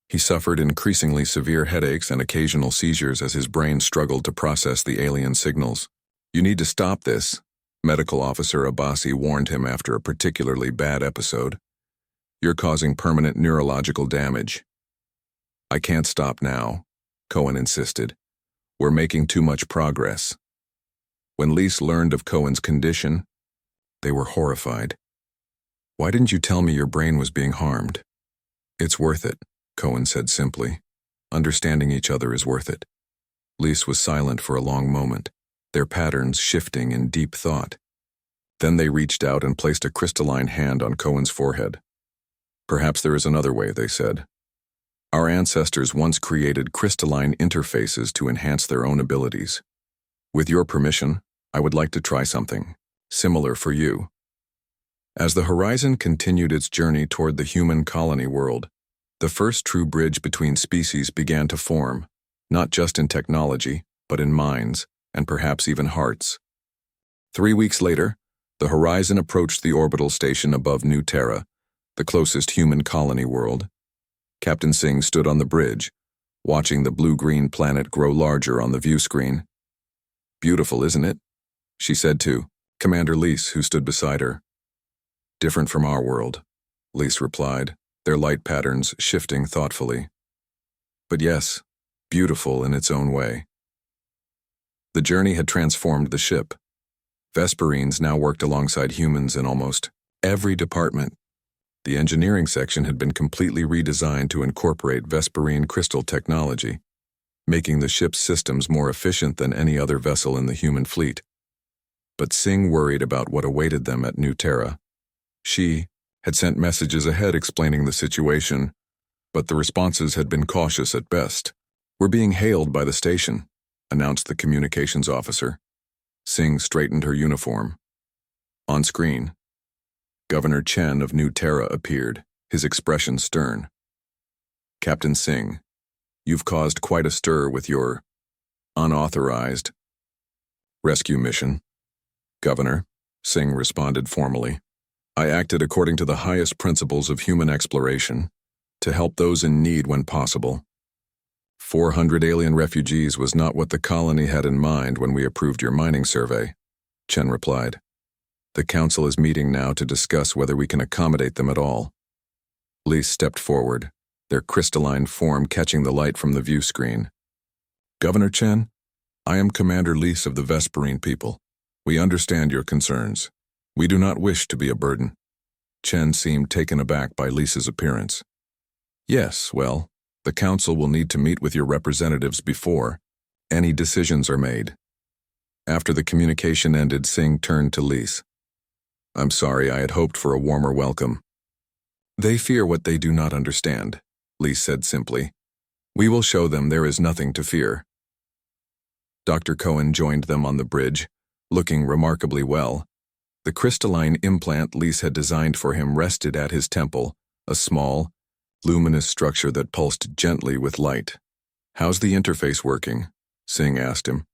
He suffered increasingly severe headaches and occasional seizures as his brain struggled to process the alien signals. You need to stop this, Medical Officer Abbasi warned him after a particularly bad episode. You're causing permanent neurological damage. I can't stop now, Cohen insisted. We're making too much progress. When Lise learned of Cohen's condition, they were horrified. Why didn't you tell me your brain was being harmed? It's worth it, Cohen said simply. Understanding each other is worth it. Lise was silent for a long moment, their patterns shifting in deep thought. Then they reached out and placed a crystalline hand on Cohen's forehead. Perhaps there is another way, they said. Our ancestors once created crystalline interfaces to enhance their own abilities. With your permission, I would like to try something similar for you. As the horizon continued its journey toward the human colony world, the first true bridge between species began to form, not just in technology, but in minds, and perhaps even hearts. 3 weeks later, the horizon approached the orbital station above New Terra, the closest human colony world. Captain Singh stood on the bridge, watching the blue-green planet grow larger on the view screen. Beautiful, isn't it? She said to Commander Lise, who stood beside her. Different from our world, Lise replied, their light patterns shifting thoughtfully. But yes, beautiful in its own way. The journey had transformed the ship. Vesperines now worked alongside humans in almost every department. The engineering section had been completely redesigned to incorporate Vesperine crystal technology, making the ship's systems more efficient than any other vessel in the human fleet. But Singh worried about what awaited them at New Terra. She had sent messages ahead explaining the situation, but the responses had been cautious at best. We're being hailed by the station, announced the communications officer. Singh straightened her uniform. On screen, Governor Chen of New Terra appeared, his expression stern. Captain Singh, you've caused quite a stir with your unauthorized rescue mission. Governor, Singh responded formally. I acted according to the highest principles of human exploration, to help those in need when possible. 400 alien refugees was not what the colony had in mind when we approved your mining survey, Chen replied. The council is meeting now to discuss whether we can accommodate them at all. Lise stepped forward, their crystalline form catching the light from the view screen. Governor Chen, I am Commander Lise of the Vesperine people. We understand your concerns. We do not wish to be a burden. Chen seemed taken aback by Lisa's appearance. Yes, well, the council will need to meet with your representatives before any decisions are made. After the communication ended, Singh turned to Lise. I'm sorry, I had hoped for a warmer welcome. They fear what they do not understand, Lise said simply. We will show them there is nothing to fear. Dr. Cohen joined them on the bridge, looking remarkably well. The crystalline implant Lise had designed for him rested at his temple, a small, luminous structure that pulsed gently with light. How's the interface working? Singh asked him.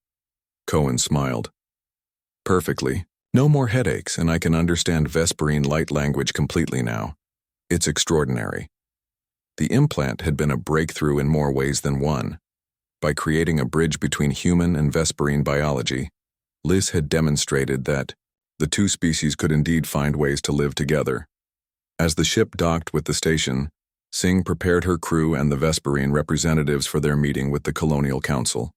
Cohen smiled. Perfectly. No more headaches, and I can understand Vesperine light language completely now. It's extraordinary. The implant had been a breakthrough in more ways than one. By creating a bridge between human and Vesperine biology, Lise had demonstrated that the two species could indeed find ways to live together. As the ship docked with the station, Singh prepared her crew and the Vesperine representatives for their meeting with the Colonial Council.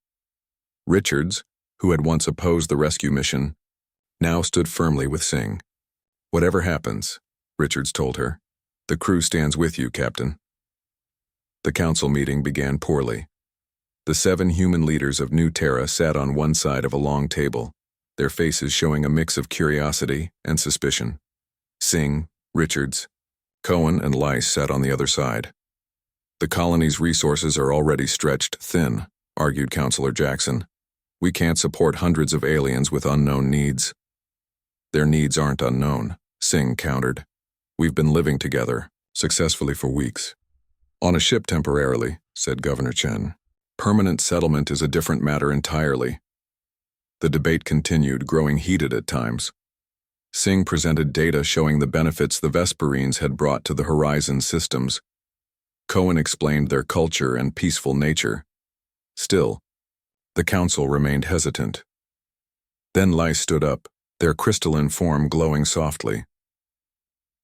Richards, who had once opposed the rescue mission, now stood firmly with Singh. Whatever happens, Richards told her, the crew stands with you, Captain. The council meeting began poorly. The 7 human leaders of New Terra sat on one side of a long table, their faces showing a mix of curiosity and suspicion. Singh, Richards, Cohen, and Lise sat on the other side. The colony's resources are already stretched thin, argued Counselor Jackson. We can't support hundreds of aliens with unknown needs. Their needs aren't unknown, Singh countered. We've been living together, successfully for weeks. On a ship temporarily, said Governor Chen. Permanent settlement is a different matter entirely. The debate continued, growing heated at times. Singh presented data showing the benefits the Vesperines had brought to the Horizon systems. Cohen explained their culture and peaceful nature. Still, the council remained hesitant. Then Lise stood up, their crystalline form glowing softly.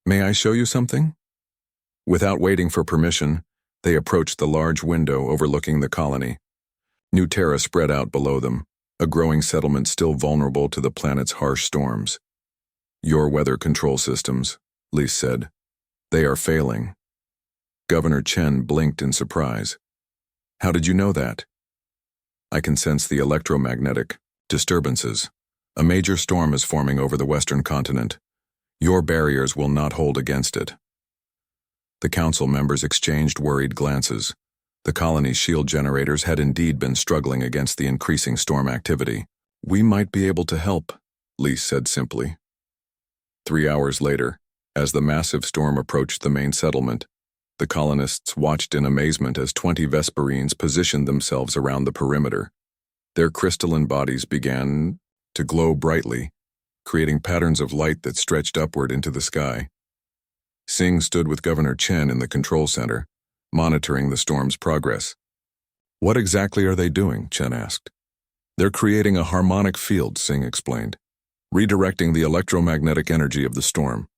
May I show you something? Without waiting for permission, They approached the large window overlooking the colony. New Terra spread out below them, a growing settlement still vulnerable to the planet's harsh storms. "Your weather control systems," Lise said. "They are failing." Governor Chen blinked in surprise. "How did you know that?" "I can sense the electromagnetic disturbances. A major storm is forming over the western continent. Your barriers will not hold against it." The council members exchanged worried glances. The colony's shield generators had indeed been struggling against the increasing storm activity. "We might be able to help," Lise said simply. 3 hours later, as the massive storm approached the main settlement, the colonists watched in amazement as 20 Vesperines positioned themselves around the perimeter. Their crystalline bodies began to glow brightly, creating patterns of light that stretched upward into the sky. Singh stood with Governor Chen in the control center, monitoring the storm's progress. "What exactly are they doing?" Chen asked. "They're creating a harmonic field," Singh explained, "redirecting the electromagnetic energy of the storm.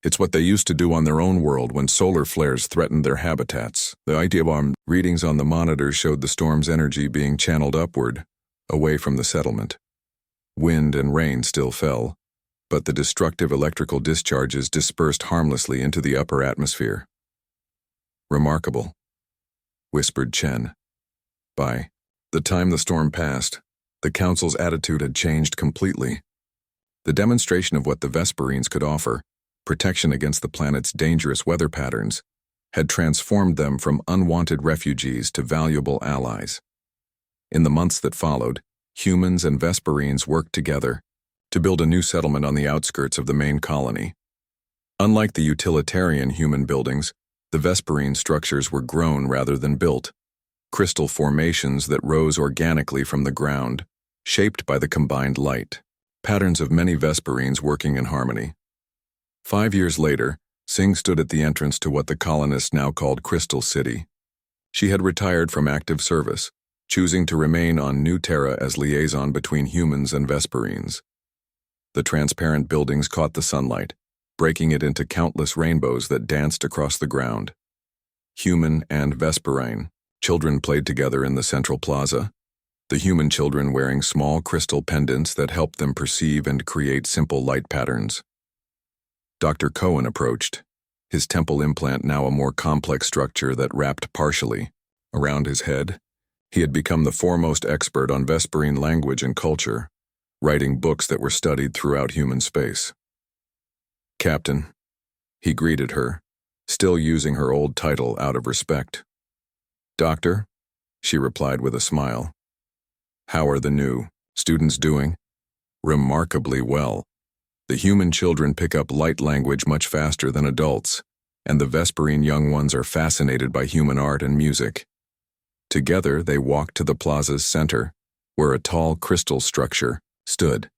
It's what they used to do on their own world when solar flares threatened their habitats." The idea of readings on the monitors showed the storm's energy being channeled upward, away from the settlement. Wind and rain still fell, but the destructive electrical discharges dispersed harmlessly into the upper atmosphere. "Remarkable," whispered Chen. By the time the storm passed, the council's attitude had changed completely. The demonstration of what the Vesperines could offer, protection against the planet's dangerous weather patterns, had transformed them from unwanted refugees to valuable allies. In the months that followed, humans and Vesperines worked together to build a new settlement on the outskirts of the main colony. Unlike the utilitarian human buildings, the Vesperine structures were grown rather than built, crystal formations that rose organically from the ground, shaped by the combined light, patterns of many Vesperines working in harmony. 5 years later, Singh stood at the entrance to what the colonists now called Crystal City. She had retired from active service, choosing to remain on New Terra as liaison between humans and Vesperines. The transparent buildings caught the sunlight, breaking it into countless rainbows that danced across the ground. Human and Vesperine children played together in the central plaza, the human children wearing small crystal pendants that helped them perceive and create simple light patterns. Dr. Cohen approached, his temple implant now a more complex structure that wrapped partially around his head. He had become the foremost expert on Vesperine language and culture, writing books that were studied throughout human space. "Captain," he greeted her, still using her old title out of respect. "Doctor," she replied with a smile. "How are the new students doing?" "Remarkably well. The human children pick up light language much faster than adults, and the Vesperine young ones are fascinated by human art and music." Together, they walked to the plaza's center, where a tall crystal structure stood.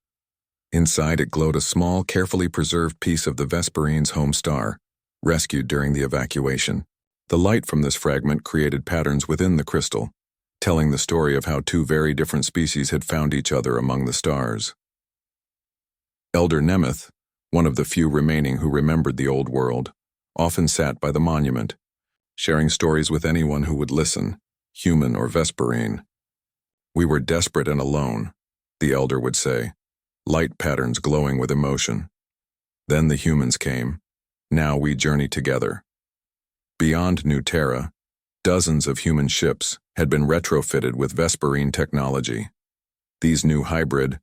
Inside it glowed a small, carefully preserved piece of the Vesperines' home star, rescued during the evacuation. The light from this fragment created patterns within the crystal, telling the story of how two very different species had found each other among the stars. Elder Nemeth, one of the few remaining who remembered the old world, often sat by the monument, sharing stories with anyone who would listen, human or Vesperine. "We were desperate and alone," the elder would say, light patterns glowing with emotion. "Then the humans came. Now we journey together." Beyond New Terra, dozens of human ships had been retrofitted with Vesperine technology. These new hybrid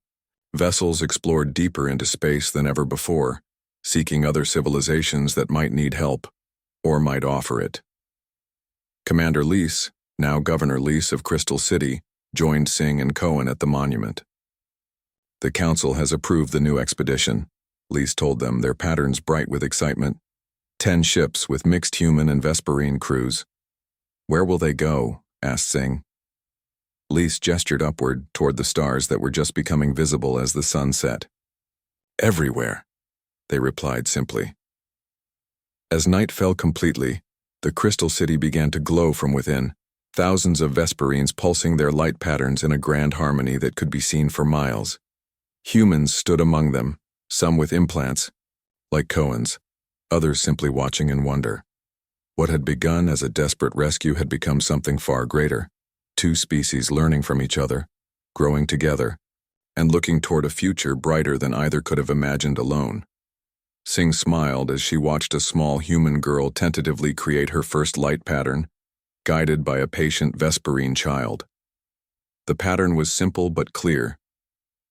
vessels explored deeper into space than ever before, seeking other civilizations that might need help, or might offer it. Commander Lise, now Governor Lise of Crystal City, joined Singh and Cohen at the monument. "The council has approved the new expedition," Lise told them, their patterns bright with excitement. 10 ships with mixed human and Vesperine crews. "Where will they go?" asked Singh. Lise gestured upward toward the stars that were just becoming visible as the sun set. "Everywhere," they replied simply. As night fell completely, the Crystal City began to glow from within, thousands of Vesperines pulsing their light patterns in a grand harmony that could be seen for miles. Humans stood among them, some with implants, like Cohen's, others simply watching in wonder. What had begun as a desperate rescue had become something far greater. Two species learning from each other, growing together, and looking toward a future brighter than either could have imagined alone. Sing smiled as she watched a small human girl tentatively create her first light pattern, guided by a patient Vesperine child. The pattern was simple but clear,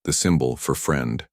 the symbol for friend.